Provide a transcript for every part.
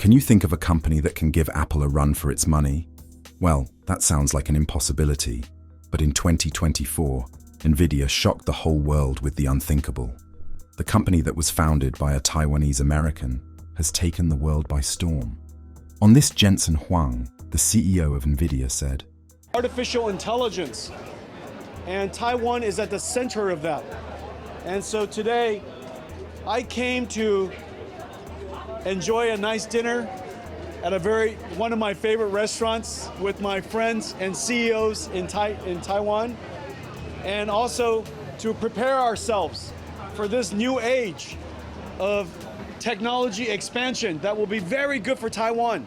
Can you think of a company that can give Apple a run for its money? Well, that sounds like an impossibility. But in 2024, NVIDIA shocked the whole world with the unthinkable. The company that was founded by a Taiwanese American has taken the world by storm. On this, Jensen Huang, the CEO of NVIDIA, said, "Artificial intelligence, and Taiwan is at the center of that. And so today, I came to enjoy a nice dinner at one of my favorite restaurants with my friends and CEOs in Taiwan, and also to prepare ourselves for this new age of technology expansion that will be very good for Taiwan,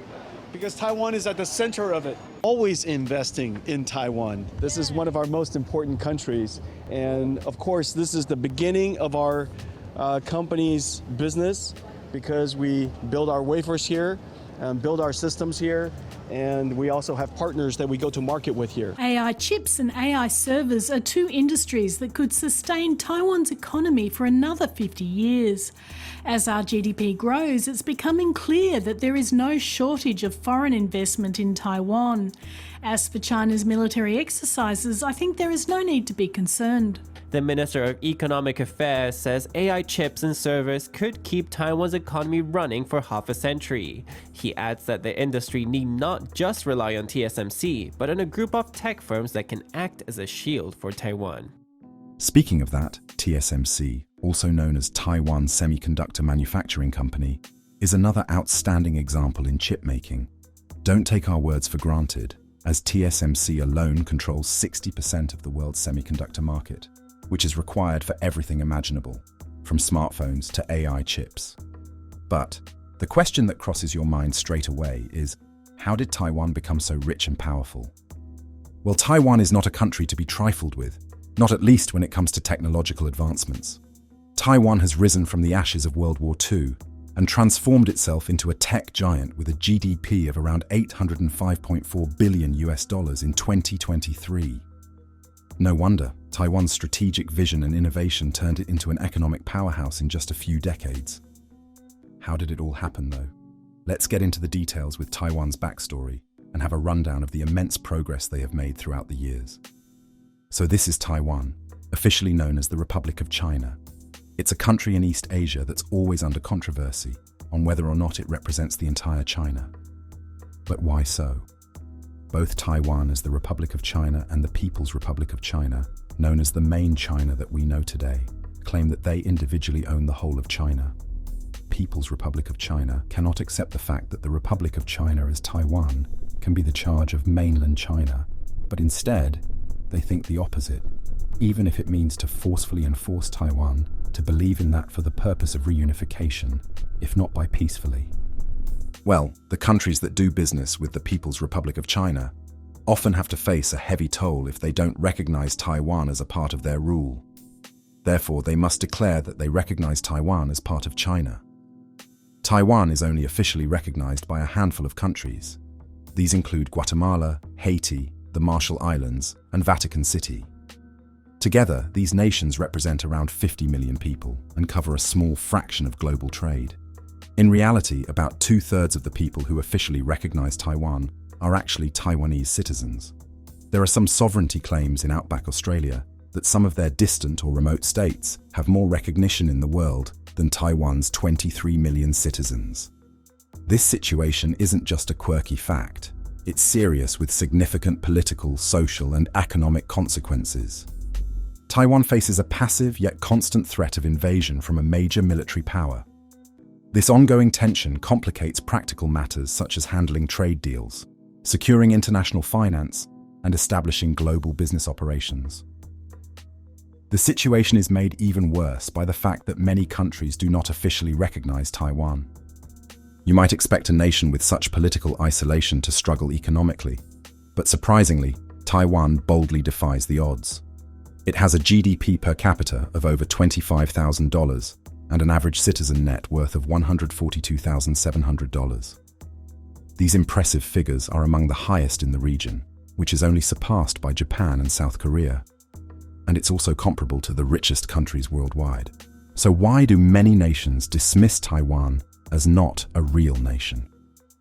because Taiwan is at the center of it. Always investing in Taiwan. This is one of our most important countries. And of course, this is the beginning of our company's business, because we build our wafers here, build our systems here, and we also have partners that we go to market with here." AI chips and AI servers are two industries that could sustain Taiwan's economy for another 50 years. As our GDP grows, it's becoming clear that there is no shortage of foreign investment in Taiwan. As for China's military exercises, I think there is no need to be concerned. The Minister of Economic Affairs says AI chips and servers could keep Taiwan's economy running for half a century. He adds that the industry need not just rely on TSMC, but on a group of tech firms that can act as a shield for Taiwan. Speaking of that, TSMC, also known as Taiwan Semiconductor Manufacturing Company, is another outstanding example in chip making. Don't take our words for granted, as TSMC alone controls 60% of the world's semiconductor market, which is required for everything imaginable, from smartphones to AI chips. But the question that crosses your mind straight away is, how did Taiwan become so rich and powerful? Well, Taiwan is not a country to be trifled with, not at least when it comes to technological advancements. Taiwan has risen from the ashes of World War II and transformed itself into a tech giant with a GDP of around $805.4 billion in 2023. No wonder Taiwan's strategic vision and innovation turned it into an economic powerhouse in just a few decades. How did it all happen, though? Let's get into the details with Taiwan's backstory and have a rundown of the immense progress they have made throughout the years. So this is Taiwan, officially known as the Republic of China. It's a country in East Asia that's always under controversy on whether or not it represents the entire China. But why so? Both Taiwan as the Republic of China and the People's Republic of China, known as the main China that we know today, claim that they individually own the whole of China. People's Republic of China cannot accept the fact that the Republic of China as Taiwan can be the charge of mainland China, but instead, they think the opposite, even if it means to forcefully enforce Taiwan to believe in that for the purpose of reunification, if not by peacefully. Well, the countries that do business with the People's Republic of China often have to face a heavy toll if they don't recognize Taiwan as a part of their rule. Therefore, they must declare that they recognize Taiwan as part of China. Taiwan is only officially recognized by a handful of countries. These include Guatemala, Haiti, the Marshall Islands, and Vatican City. Together, these nations represent around 50 million people and cover a small fraction of global trade. In reality, about 2/3 of the people who officially recognize Taiwan are actually Taiwanese citizens. There are some sovereignty claims in outback Australia that some of their distant or remote states have more recognition in the world than Taiwan's 23 million citizens. This situation isn't just a quirky fact. It's serious with significant political, social, and economic consequences. Taiwan faces a passive yet constant threat of invasion from a major military power. This ongoing tension complicates practical matters such as handling trade deals, securing international finance, and establishing global business operations. The situation is made even worse by the fact that many countries do not officially recognize Taiwan. You might expect a nation with such political isolation to struggle economically, but surprisingly, Taiwan boldly defies the odds. It has a GDP per capita of over $25,000 and an average citizen net worth of $142,700. These impressive figures are among the highest in the region, which is only surpassed by Japan and South Korea. And it's also comparable to the richest countries worldwide. So why do many nations dismiss Taiwan as not a real nation?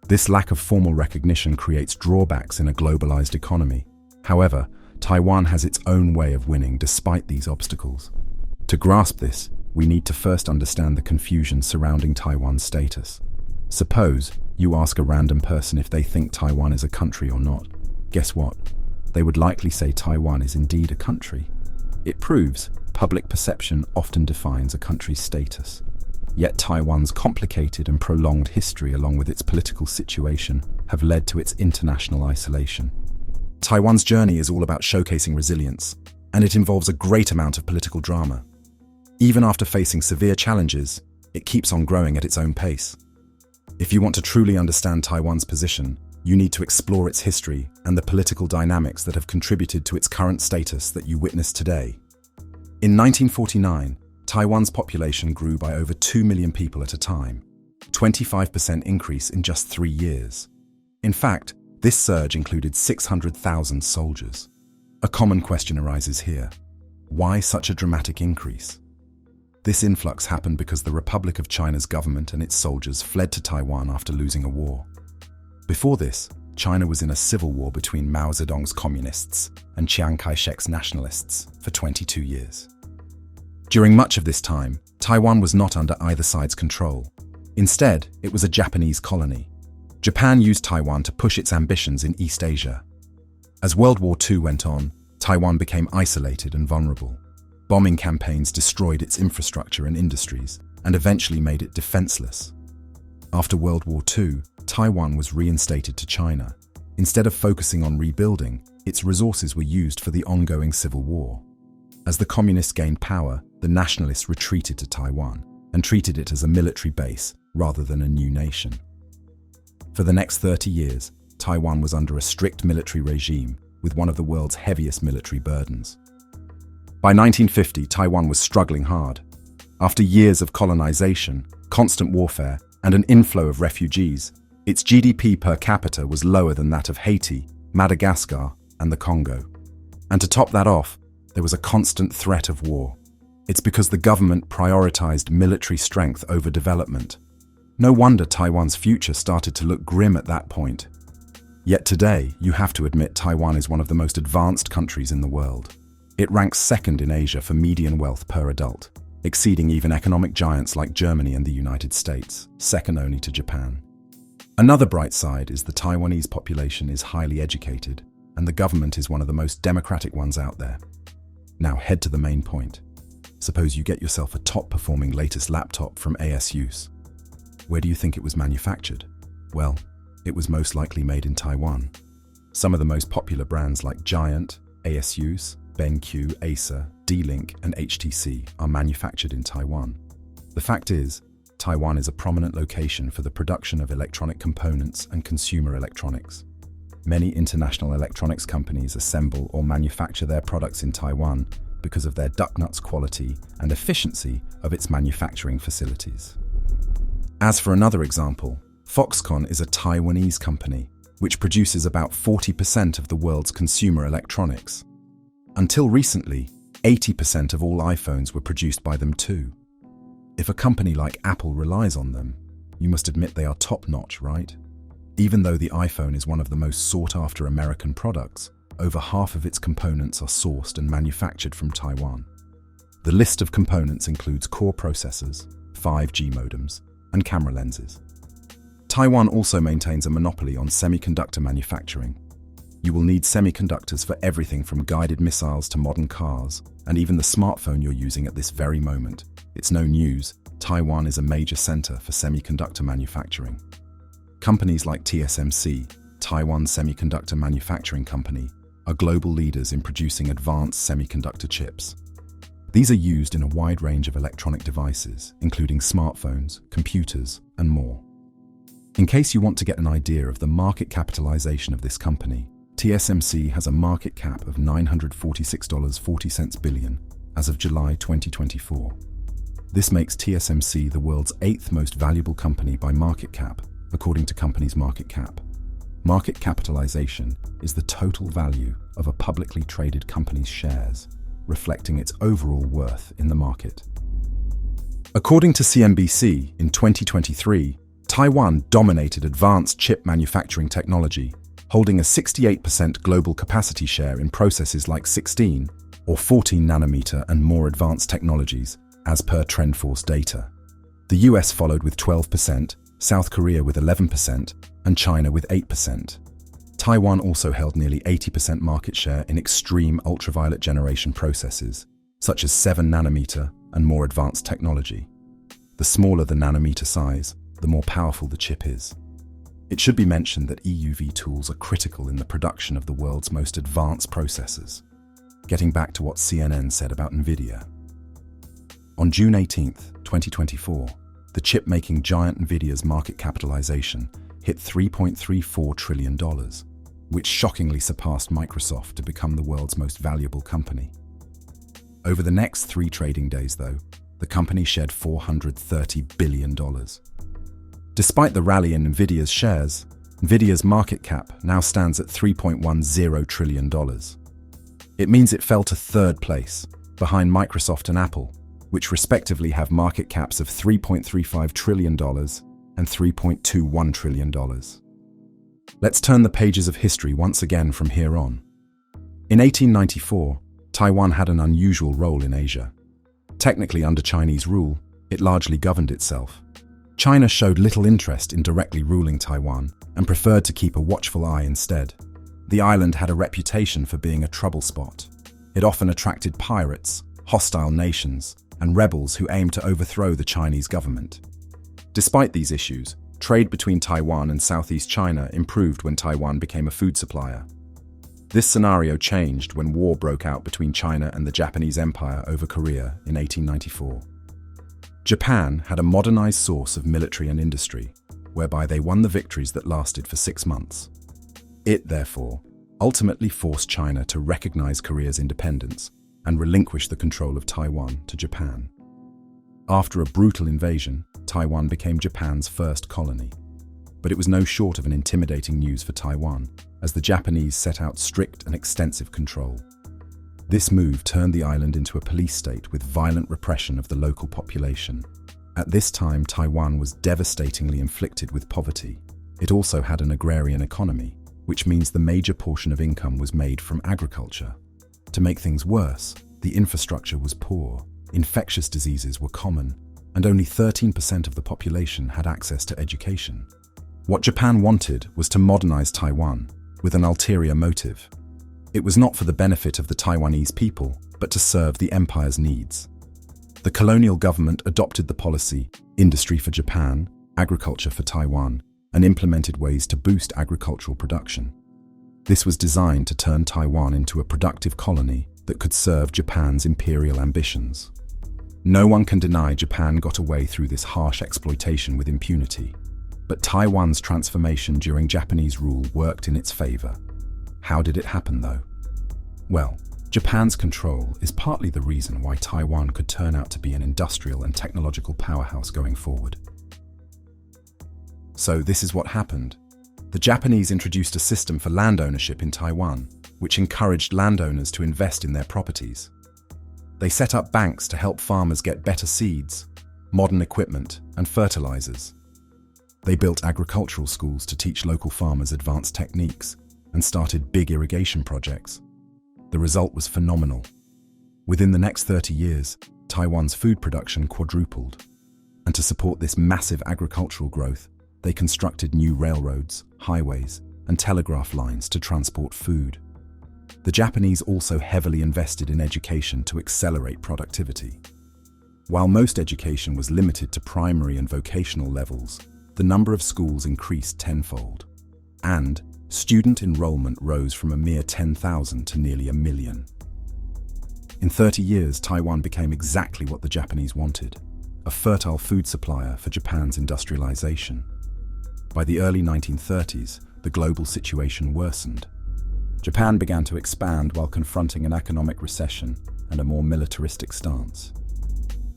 This lack of formal recognition creates drawbacks in a globalized economy. However, Taiwan has its own way of winning despite these obstacles. To grasp this, we need to first understand the confusion surrounding Taiwan's status. Suppose you ask a random person if they think Taiwan is a country or not. Guess what? They would likely say Taiwan is indeed a country. It proves public perception often defines a country's status. Yet Taiwan's complicated and prolonged history, along with its political situation, have led to its international isolation. Taiwan's journey is all about showcasing resilience, and it involves a great amount of political drama. Even after facing severe challenges, it keeps on growing at its own pace. If you want to truly understand Taiwan's position, you need to explore its history and the political dynamics that have contributed to its current status that you witness today. In 1949, Taiwan's population grew by over 2 million people at a time, 25% increase in just 3 years. In fact, this surge included 600,000 soldiers. A common question arises here. Why such a dramatic increase? This influx happened because the Republic of China's government and its soldiers fled to Taiwan after losing a war. Before this, China was in a civil war between Mao Zedong's communists and Chiang Kai-shek's nationalists for 22 years. During much of this time, Taiwan was not under either side's control. Instead, it was a Japanese colony. Japan used Taiwan to push its ambitions in East Asia. As World War II went on, Taiwan became isolated and vulnerable. Bombing campaigns destroyed its infrastructure and industries, and eventually made it defenseless. After World War II, Taiwan was reinstated to China. Instead of focusing on rebuilding, its resources were used for the ongoing civil war. As the communists gained power, the nationalists retreated to Taiwan and treated it as a military base rather than a new nation. For the next 30 years, Taiwan was under a strict military regime with one of the world's heaviest military burdens. By 1950, Taiwan was struggling hard. After years of colonization, constant warfare, and an inflow of refugees, its GDP per capita was lower than that of Haiti, Madagascar, and the Congo. And to top that off, there was a constant threat of war. It's because the government prioritized military strength over development. No wonder Taiwan's future started to look grim at that point. Yet today, you have to admit Taiwan is one of the most advanced countries in the world. It ranks second in Asia for median wealth per adult, exceeding even economic giants like Germany and the United States, second only to Japan. Another bright side is the Taiwanese population is highly educated, and the government is one of the most democratic ones out there. Now head to the main point. Suppose you get yourself a top-performing latest laptop from ASUS. Where do you think it was manufactured? Well, it was most likely made in Taiwan. Some of the most popular brands like Giant, ASUS, BenQ, Acer, D-Link, and HTC are manufactured in Taiwan. The fact is, Taiwan is a prominent location for the production of electronic components and consumer electronics. Many international electronics companies assemble or manufacture their products in Taiwan because of their duck-nuts quality and efficiency of its manufacturing facilities. As for another example, Foxconn is a Taiwanese company which produces about 40% of the world's consumer electronics. Until recently, 80% of all iPhones were produced by them too. If a company like Apple relies on them, you must admit they are top-notch, right? Even though the iPhone is one of the most sought-after American products, over half of its components are sourced and manufactured from Taiwan. The list of components includes core processors, 5G modems, and camera lenses. Taiwan also maintains a monopoly on semiconductor manufacturing. You will need semiconductors for everything from guided missiles to modern cars, and even the smartphone you're using at this very moment. It's no news, Taiwan is a major center for semiconductor manufacturing. Companies like TSMC, Taiwan Semiconductor Manufacturing Company, are global leaders in producing advanced semiconductor chips. These are used in a wide range of electronic devices, including smartphones, computers, and more. In case you want to get an idea of the market capitalization of this company, TSMC has a market cap of $946.40 billion as of July 2024. This makes TSMC the world's 8th most valuable company by market cap, according to Companies Market Cap. Market capitalization is the total value of a publicly traded company's shares, reflecting its overall worth in the market. According to CNBC, in 2023, Taiwan dominated advanced chip manufacturing technology, holding a 68% global capacity share in processes like 16 or 14 nanometer and more advanced technologies, as per TrendForce data. The US followed with 12%, South Korea with 11%, and China with 8%. Taiwan also held nearly 80% market share in extreme ultraviolet generation processes, such as 7 nanometer and more advanced technology. The smaller the nanometer size, the more powerful the chip is. It should be mentioned that EUV tools are critical in the production of the world's most advanced processors. Getting back to what CNN said about NVIDIA. On June 18, 2024, the chip-making giant NVIDIA's market capitalization hit $3.34 trillion, which shockingly surpassed Microsoft to become the world's most valuable company. Over the next 3 trading days, though, the company shed $430 billion. Despite the rally in NVIDIA's shares, NVIDIA's market cap now stands at $3.10 trillion. It means it fell to 3rd place, behind Microsoft and Apple, which respectively have market caps of $3.35 trillion and $3.21 trillion. Let's turn the pages of history once again from here on. In 1894, Taiwan had an unusual role in Asia. Technically under Chinese rule, it largely governed itself. China showed little interest in directly ruling Taiwan and preferred to keep a watchful eye instead. The island had a reputation for being a trouble spot. It often attracted pirates, hostile nations, and rebels who aimed to overthrow the Chinese government. Despite these issues, trade between Taiwan and Southeast China improved when Taiwan became a food supplier. This scenario changed when war broke out between China and the Japanese Empire over Korea in 1894. Japan had a modernized source of military and industry, whereby they won the victories that lasted for 6 months. It, therefore, ultimately forced China to recognize Korea's independence and relinquish the control of Taiwan to Japan. After a brutal invasion, Taiwan became Japan's first colony. But it was no short of an intimidating news for Taiwan, as the Japanese set out strict and extensive control. This move turned the island into a police state with violent repression of the local population. At this time, Taiwan was devastatingly inflicted with poverty. It also had an agrarian economy, which means the major portion of income was made from agriculture. To make things worse, the infrastructure was poor, infectious diseases were common, and only 13% of the population had access to education. What Japan wanted was to modernize Taiwan, with an ulterior motive. It was not for the benefit of the Taiwanese people, but to serve the empire's needs. The colonial government adopted the policy, industry for Japan, agriculture for Taiwan, and implemented ways to boost agricultural production. This was designed to turn Taiwan into a productive colony that could serve Japan's imperial ambitions. No one can deny Japan got away through this harsh exploitation with impunity. But Taiwan's transformation during Japanese rule worked in its favor. How did it happen, though? Well, Japan's control is partly the reason why Taiwan could turn out to be an industrial and technological powerhouse going forward. So this is what happened. The Japanese introduced a system for land ownership in Taiwan, which encouraged landowners to invest in their properties. They set up banks to help farmers get better seeds, modern equipment, and fertilizers. They built agricultural schools to teach local farmers advanced techniques and started big irrigation projects. The result was phenomenal. Within the next 30 years, Taiwan's food production quadrupled. And to support this massive agricultural growth, they constructed new railroads, highways, and telegraph lines to transport food. The Japanese also heavily invested in education to accelerate productivity. While most education was limited to primary and vocational levels, the number of schools increased tenfold, and student enrollment rose from a mere 10,000 to nearly 1 million. In 30 years, Taiwan became exactly what the Japanese wanted, a fertile food supplier for Japan's industrialization. By the early 1930s, the global situation worsened. Japan began to expand while confronting an economic recession and a more militaristic stance.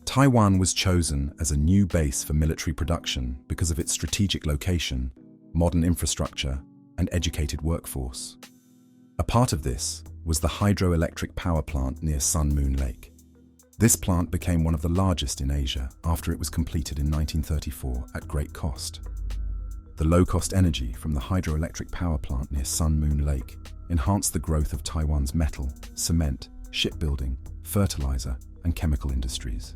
Taiwan was chosen as a new base for military production because of its strategic location, modern infrastructure, and educated workforce. A part of this was the hydroelectric power plant near Sun Moon Lake. This plant became one of the largest in Asia after it was completed in 1934 at great cost. The low-cost energy from the hydroelectric power plant near Sun Moon Lake enhanced the growth of Taiwan's metal, cement, shipbuilding, fertilizer, and chemical industries.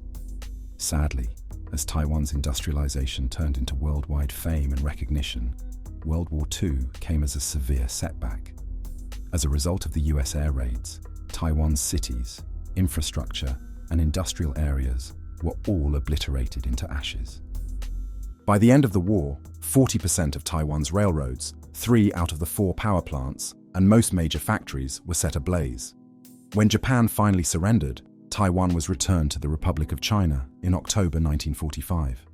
Sadly, as Taiwan's industrialization turned into worldwide fame and recognition, World War II came as a severe setback. As a result of the US air raids, Taiwan's cities, infrastructure, and industrial areas were all obliterated into ashes. By the end of the war, 40% of Taiwan's railroads, 3 out of the 4 power plants, and most major factories were set ablaze. When Japan finally surrendered, Taiwan was returned to the Republic of China in October 1945.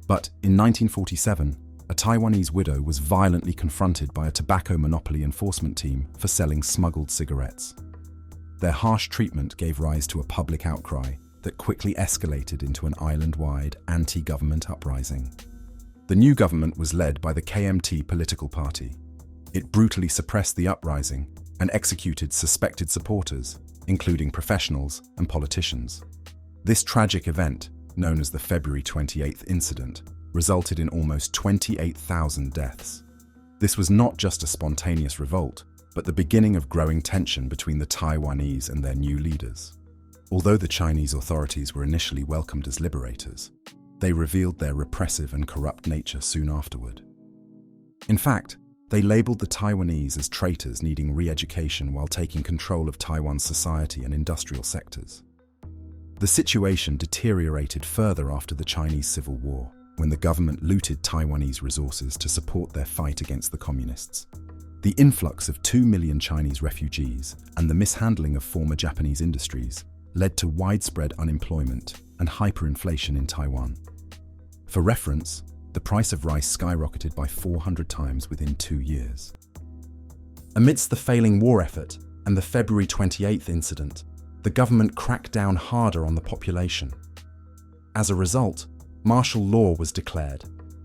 But in 1947, a Taiwanese widow was violently confronted by a tobacco monopoly enforcement team for selling smuggled cigarettes. Their harsh treatment gave rise to a public outcry that quickly escalated into an island-wide anti-government uprising. The new government was led by the KMT political party. It brutally suppressed the uprising and executed suspected supporters, including professionals and politicians. This tragic event, known as the February 28th incident, resulted in almost 28,000 deaths. This was not just a spontaneous revolt, but the beginning of growing tension between the Taiwanese and their new leaders. Although the Chinese authorities were initially welcomed as liberators, they revealed their repressive and corrupt nature soon afterward. In fact, they labeled the Taiwanese as traitors needing re-education while taking control of Taiwan's society and industrial sectors. The situation deteriorated further after the Chinese Civil War, when the government looted Taiwanese resources to support their fight against the communists. The influx of 2 million Chinese refugees and the mishandling of former Japanese industries led to widespread unemployment and hyperinflation in Taiwan. For reference, the price of rice skyrocketed by 400 times within 2 years. Amidst the failing war effort and the February 28th incident, the government cracked down harder on the population. As a result, martial law was declared,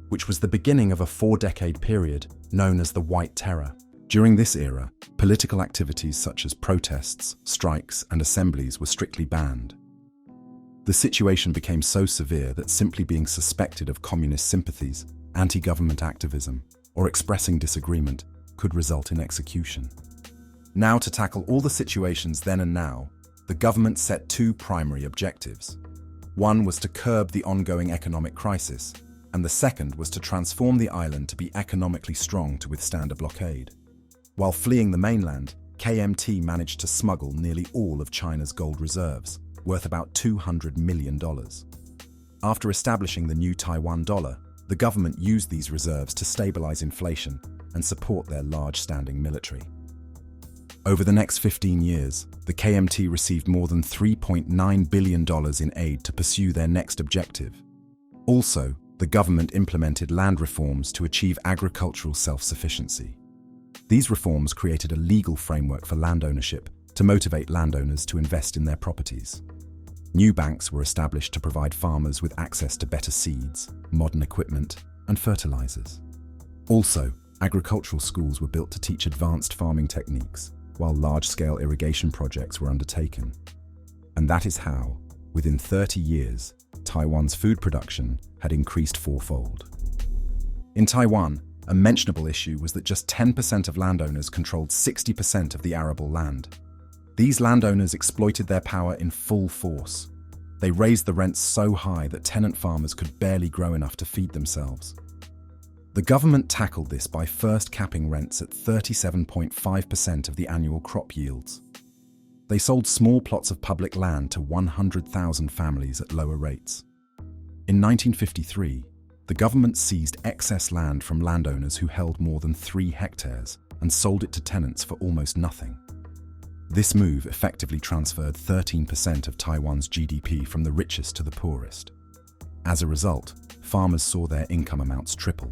which was the beginning of a 4-decade period known as the White Terror. During this era, political activities such as protests, strikes, and assemblies were strictly banned. The situation became so severe that simply being suspected of communist sympathies, anti-government activism, or expressing disagreement could result in execution. Now, to tackle all the situations then and now, the government set 2 primary objectives. One was to curb the ongoing economic crisis, and the second was to transform the island to be economically strong to withstand a blockade. While fleeing the mainland, KMT managed to smuggle nearly all of China's gold reserves, worth about $200 million. After establishing the new Taiwan dollar, the government used these reserves to stabilize inflation and support their large-standing military. Over the next 15 years, the KMT received more than $3.9 billion in aid to pursue their next objective. Also, the government implemented land reforms to achieve agricultural self-sufficiency. These reforms created a legal framework for land ownership to motivate landowners to invest in their properties. New banks were established to provide farmers with access to better seeds, modern equipment, and fertilizers. Also, agricultural schools were built to teach advanced farming techniques, while large-scale irrigation projects were undertaken. And that is how, within 30 years, Taiwan's food production had increased 4-fold. In Taiwan, a mentionable issue was that just 10% of landowners controlled 60% of the arable land. These landowners exploited their power in full force. They raised the rents so high that tenant farmers could barely grow enough to feed themselves. The government tackled this by first capping rents at 37.5% of the annual crop yields. They sold small plots of public land to 100,000 families at lower rates. In 1953, the government seized excess land from landowners who held more than 3 hectares and sold it to tenants for almost nothing. This move effectively transferred 13% of Taiwan's GDP from the richest to the poorest. As a result, farmers saw their income amounts triple.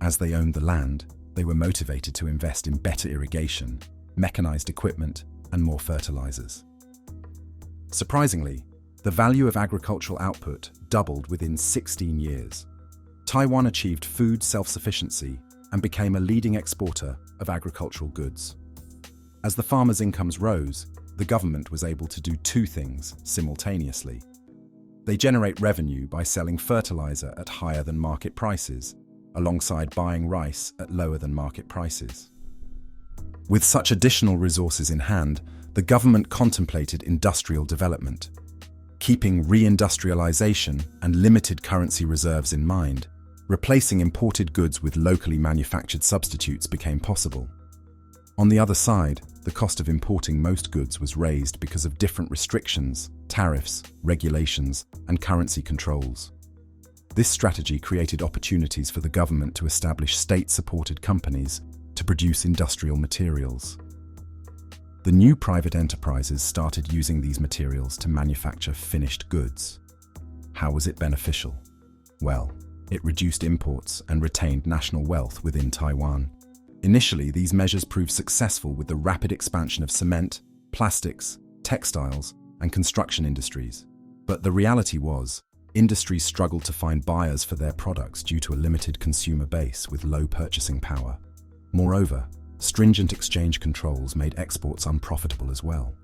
As they owned the land, they were motivated to invest in better irrigation, mechanized equipment, and more fertilizers. Surprisingly, the value of agricultural output doubled within 16 years. Taiwan achieved food self-sufficiency and became a leading exporter of agricultural goods. As the farmers' incomes rose, the government was able to do 2 things simultaneously. They generate revenue by selling fertilizer at higher than market prices, alongside buying rice at lower than market prices. With such additional resources in hand, the government contemplated industrial development. Keeping reindustrialization and limited currency reserves in mind, replacing imported goods with locally manufactured substitutes became possible. On the other side, the cost of importing most goods was raised because of different restrictions, tariffs, regulations, and currency controls. This strategy created opportunities for the government to establish state-supported companies to produce industrial materials. The new private enterprises started using these materials to manufacture finished goods. How was it beneficial? Well, it reduced imports and retained national wealth within Taiwan. Initially, these measures proved successful with the rapid expansion of cement, plastics, textiles, and construction industries. But the reality was, industries struggled to find buyers for their products due to a limited consumer base with low purchasing power. Moreover, stringent exchange controls made exports unprofitable as well.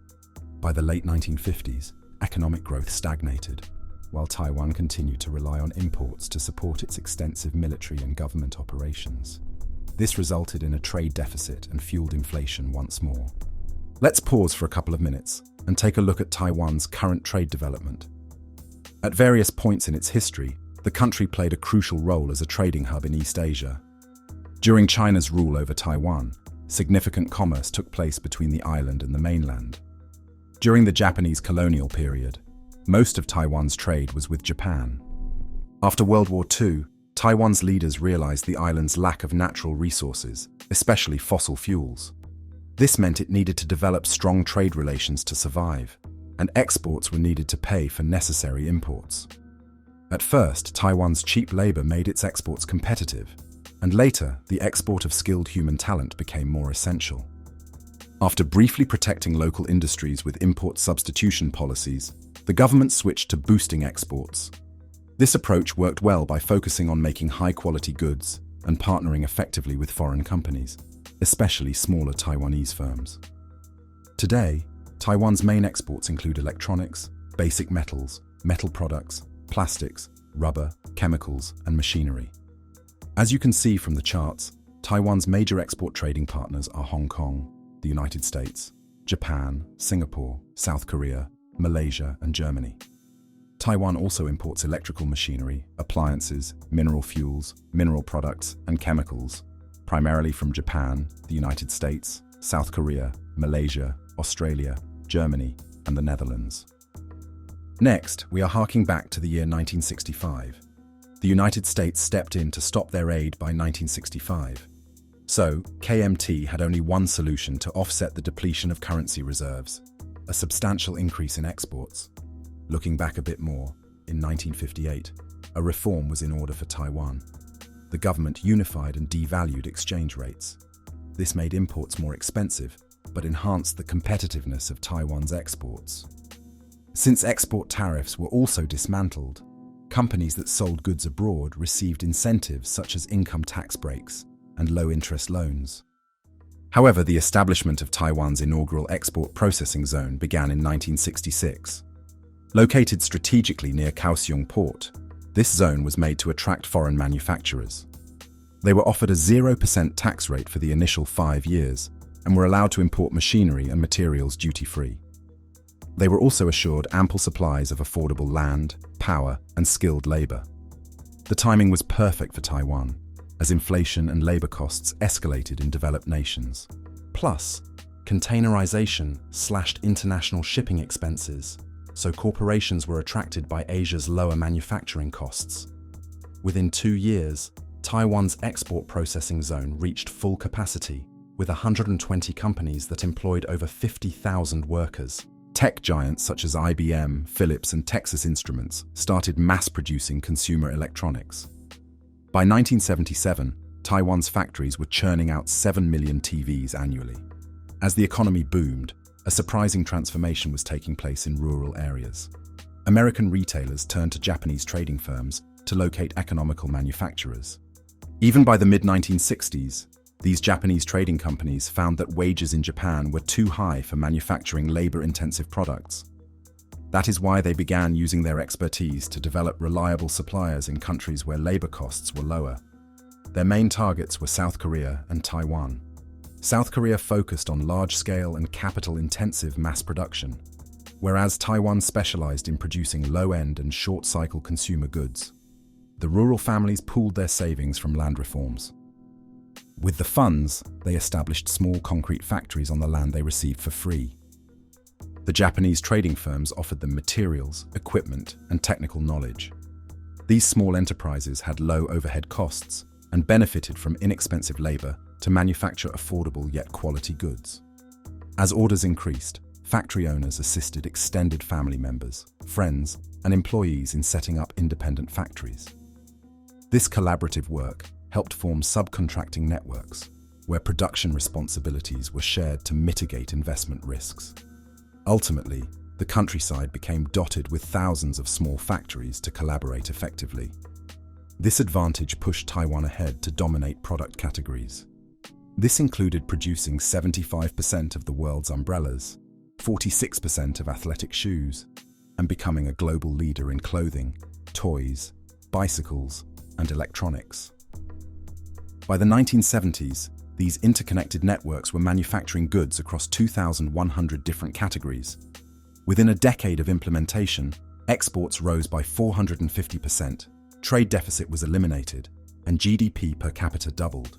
By the late 1950s, economic growth stagnated, while Taiwan continued to rely on imports to support its extensive military and government operations. This resulted in a trade deficit and fueled inflation once more. Let's pause for a couple of minutes and take a look at Taiwan's current trade development. At various points in its history, the country played a crucial role as a trading hub in East Asia. During China's rule over Taiwan, significant commerce took place between the island and the mainland. During the Japanese colonial period, most of Taiwan's trade was with Japan. After World War II, Taiwan's leaders realized the island's lack of natural resources, especially fossil fuels. This meant it needed to develop strong trade relations to survive, and exports were needed to pay for necessary imports. At first, Taiwan's cheap labor made its exports competitive, and later, the export of skilled human talent became more essential. After briefly protecting local industries with import substitution policies, the government switched to boosting exports. This approach worked well by focusing on making high-quality goods and partnering effectively with foreign companies, especially smaller Taiwanese firms. Today, Taiwan's main exports include electronics, basic metals, metal products, plastics, rubber, chemicals, and machinery. As you can see from the charts, Taiwan's major export trading partners are Hong Kong, the United States, Japan, Singapore, South Korea, Malaysia, and Germany. Taiwan also imports electrical machinery, appliances, mineral fuels, mineral products, and chemicals, primarily from Japan, the United States, South Korea, Malaysia, Australia, Germany, and the Netherlands. Next, we are harking back to the year 1965. The United States stepped in to stop their aid by 1965. So, KMT had only one solution to offset the depletion of currency reserves: a substantial increase in exports. Looking back a bit more, in 1958, a reform was in order for Taiwan. The government unified and devalued exchange rates. This made imports more expensive, but enhanced the competitiveness of Taiwan's exports. Since export tariffs were also dismantled, companies that sold goods abroad received incentives such as income tax breaks and low-interest loans. However, the establishment of Taiwan's inaugural export processing zone began in 1966. Located strategically near Kaohsiung Port, this zone was made to attract foreign manufacturers. They were offered a 0% tax rate for the initial 5 years and were allowed to import machinery and materials duty-free. They were also assured ample supplies of affordable land, power, and skilled labor. The timing was perfect for Taiwan, as inflation and labor costs escalated in developed nations. Plus, containerization slashed international shipping expenses, so corporations were attracted by Asia's lower manufacturing costs. Within 2 years, Taiwan's export processing zone reached full capacity, with 120 companies that employed over 50,000 workers. Tech giants such as IBM, Philips, and Texas Instruments started mass-producing consumer electronics. By 1977, Taiwan's factories were churning out 7 million TVs annually. As the economy boomed, a surprising transformation was taking place in rural areas. American retailers turned to Japanese trading firms to locate economical manufacturers. Even by the mid-1960s, these Japanese trading companies found that wages in Japan were too high for manufacturing labor-intensive products. That is why they began using their expertise to develop reliable suppliers in countries where labor costs were lower. Their main targets were South Korea and Taiwan. South Korea focused on large-scale and capital-intensive mass production, whereas Taiwan specialized in producing low-end and short-cycle consumer goods. The rural families pooled their savings from land reforms. With the funds, they established small concrete factories on the land they received for free. The Japanese trading firms offered them materials, equipment, and technical knowledge. These small enterprises had low overhead costs and benefited from inexpensive labor to manufacture affordable yet quality goods. As orders increased, factory owners assisted extended family members, friends, and employees in setting up independent factories. This collaborative work helped form subcontracting networks, where production responsibilities were shared to mitigate investment risks. Ultimately, the countryside became dotted with thousands of small factories to collaborate effectively. This advantage pushed Taiwan ahead to dominate product categories. This included producing 75% of the world's umbrellas, 46% of athletic shoes, and becoming a global leader in clothing, toys, bicycles, and electronics. By the 1970s, these interconnected networks were manufacturing goods across 2,100 different categories. Within a decade of implementation, exports rose by 450%, trade deficit was eliminated, and GDP per capita doubled.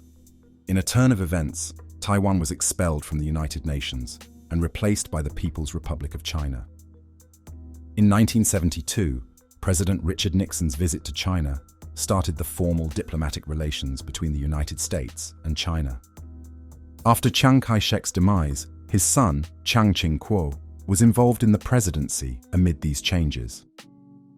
In a turn of events, Taiwan was expelled from the United Nations and replaced by the People's Republic of China. In 1972, President Richard Nixon's visit to China started the formal diplomatic relations between the United States and China. After Chiang Kai-shek's demise, his son, Chiang Ching-kuo, was involved in the presidency amid these changes.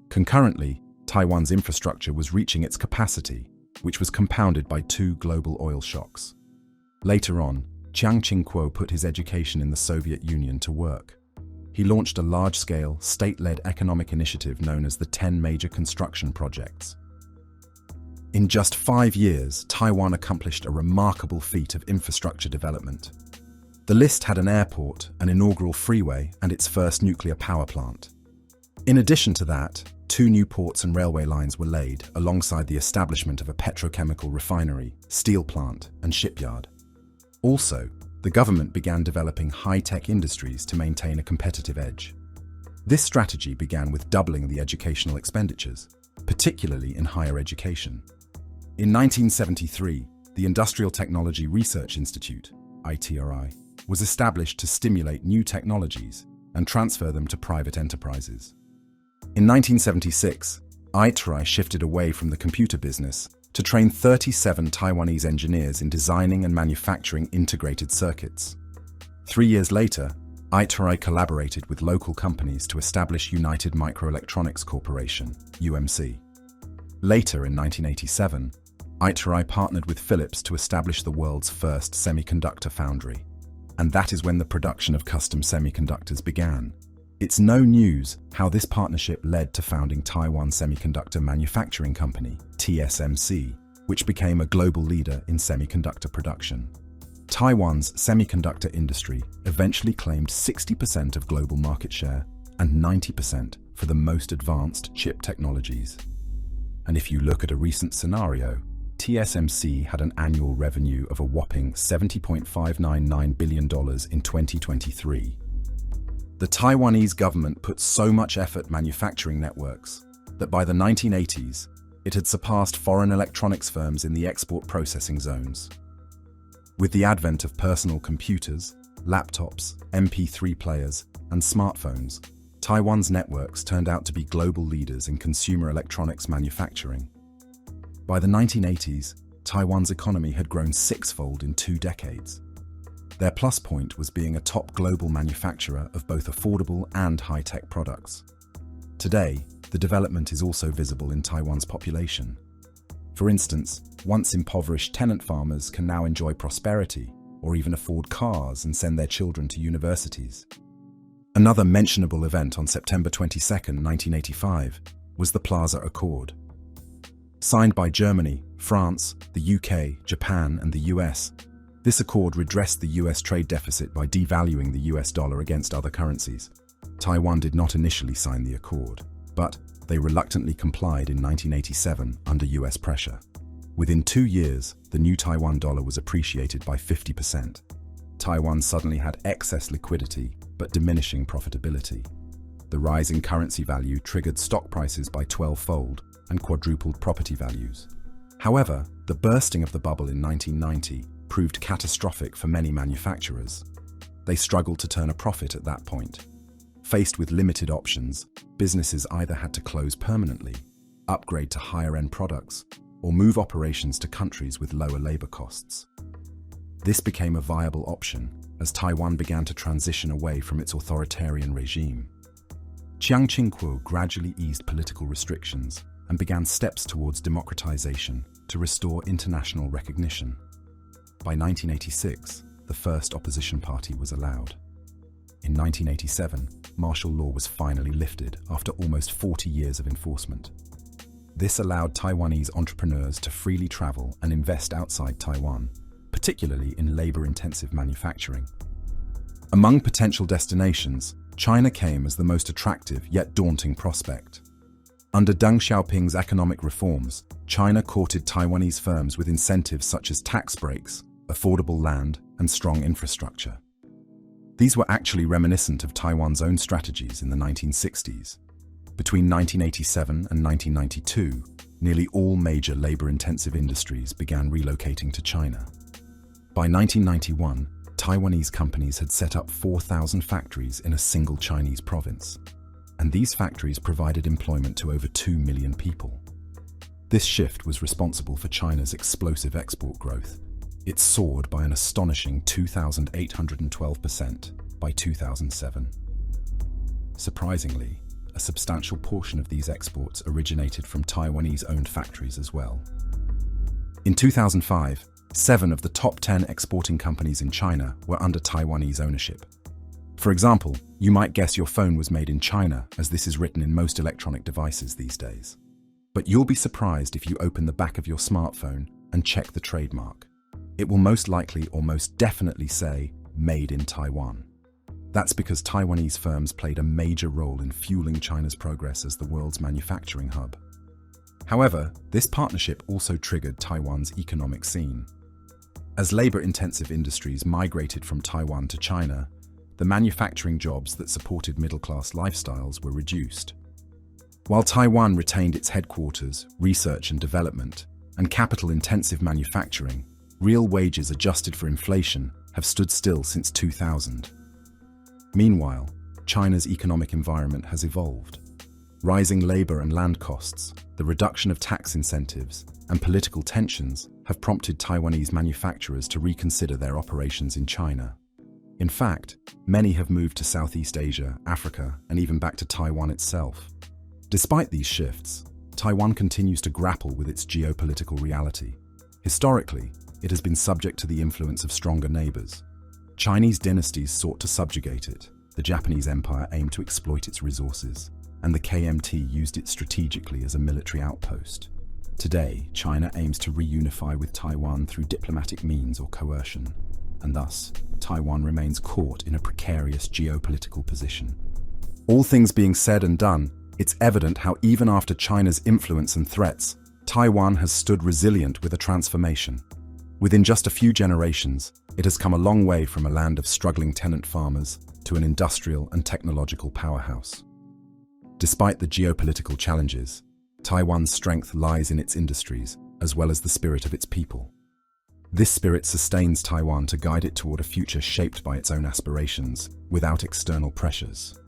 Concurrently, Taiwan's infrastructure was reaching its capacity, which was compounded by two global oil shocks. Later on, Chiang Ching-kuo put his education in the Soviet Union to work. He launched a large-scale, state-led economic initiative known as the 10 Major Construction Projects. In just 5 years, Taiwan accomplished a remarkable feat of infrastructure development. The list had an airport, an inaugural freeway, and its first nuclear power plant. In addition to that, 2 new ports and railway lines were laid, alongside the establishment of a petrochemical refinery, steel plant, and shipyard. Also, the government began developing high-tech industries to maintain a competitive edge. This strategy began with doubling the educational expenditures, particularly in higher education. In 1973, the Industrial Technology Research Institute, ITRI, was established to stimulate new technologies and transfer them to private enterprises. In 1976, ITRI shifted away from the computer business to train 37 Taiwanese engineers in designing and manufacturing integrated circuits. 3 years later, ITRI collaborated with local companies to establish United Microelectronics Corporation, UMC. Later in 1987, ITRI partnered with Philips to establish the world's first semiconductor foundry. And that is when the production of custom semiconductors began. It's no news how this partnership led to founding Taiwan Semiconductor Manufacturing Company, TSMC, which became a global leader in semiconductor production. Taiwan's semiconductor industry eventually claimed 60% of global market share and 90% for the most advanced chip technologies. And if you look at a recent scenario, TSMC had an annual revenue of a whopping $70.599 billion in 2023. The Taiwanese government put so much effort manufacturing networks that by the 1980s, it had surpassed foreign electronics firms in the export processing zones. With the advent of personal computers, laptops, MP3 players, and smartphones, Taiwan's networks turned out to be global leaders in consumer electronics manufacturing. By the 1980s, Taiwan's economy had grown 6-fold in 2 decades. Their plus point was being a top global manufacturer of both affordable and high-tech products. Today, the development is also visible in Taiwan's population. For instance, once impoverished tenant farmers can now enjoy prosperity, or even afford cars and send their children to universities. Another mentionable event on September 22, 1985, was the Plaza Accord. Signed by Germany, France, the UK, Japan, and the US, this accord redressed the US trade deficit by devaluing the US dollar against other currencies. Taiwan did not initially sign the accord, but they reluctantly complied in 1987 under US pressure. Within 2 years, the new Taiwan dollar was appreciated by 50%. Taiwan suddenly had excess liquidity, but diminishing profitability. The rise in currency value triggered stock prices by 12-fold and quadrupled property values. However, the bursting of the bubble in 1990 proved catastrophic for many manufacturers. They struggled to turn a profit at that point. Faced with limited options, businesses either had to close permanently, upgrade to higher-end products, or move operations to countries with lower labor costs. This became a viable option as Taiwan began to transition away from its authoritarian regime. Chiang Ching-kuo gradually eased political restrictions and began steps towards democratization to restore international recognition. By 1986, the first opposition party was allowed. In 1987, martial law was finally lifted after almost 40 years of enforcement. This allowed Taiwanese entrepreneurs to freely travel and invest outside Taiwan, particularly in labor-intensive manufacturing. Among potential destinations, China came as the most attractive yet daunting prospect. Under Deng Xiaoping's economic reforms, China courted Taiwanese firms with incentives such as tax breaks, affordable land, and strong infrastructure. These were actually reminiscent of Taiwan's own strategies in the 1960s. Between 1987 and 1992, nearly all major labor-intensive industries began relocating to China. By 1991, Taiwanese companies had set up 4,000 factories in a single Chinese province, and these factories provided employment to over 2 million people. This shift was responsible for China's explosive export growth. It soared by an astonishing 2,812% by 2007. Surprisingly, a substantial portion of these exports originated from Taiwanese-owned factories as well. In 2005, 7 of the top 10 exporting companies in China were under Taiwanese ownership. For example, you might guess your phone was made in China, as this is written in most electronic devices these days. But you'll be surprised if you open the back of your smartphone and check the trademark. It will most likely or most definitely say, "Made in Taiwan." That's because Taiwanese firms played a major role in fueling China's progress as the world's manufacturing hub. However, this partnership also triggered Taiwan's economic scene. As labor-intensive industries migrated from Taiwan to China, the manufacturing jobs that supported middle-class lifestyles were reduced. While Taiwan retained its headquarters, research and development, and capital-intensive manufacturing, real wages adjusted for inflation have stood still since 2000. Meanwhile, China's economic environment has evolved. Rising labor and land costs, the reduction of tax incentives, and political tensions have prompted Taiwanese manufacturers to reconsider their operations in China. In fact, many have moved to Southeast Asia, Africa, and even back to Taiwan itself. Despite these shifts, Taiwan continues to grapple with its geopolitical reality. Historically, it has been subject to the influence of stronger neighbors. Chinese dynasties sought to subjugate it, the Japanese Empire aimed to exploit its resources, and the KMT used it strategically as a military outpost. Today, China aims to reunify with Taiwan through diplomatic means or coercion, and thus, Taiwan remains caught in a precarious geopolitical position. All things being said and done, it's evident how even after China's influence and threats, Taiwan has stood resilient with a transformation. Within just a few generations, it has come a long way from a land of struggling tenant farmers to an industrial and technological powerhouse. Despite the geopolitical challenges, Taiwan's strength lies in its industries, as well as the spirit of its people. This spirit sustains Taiwan to guide it toward a future shaped by its own aspirations, without external pressures.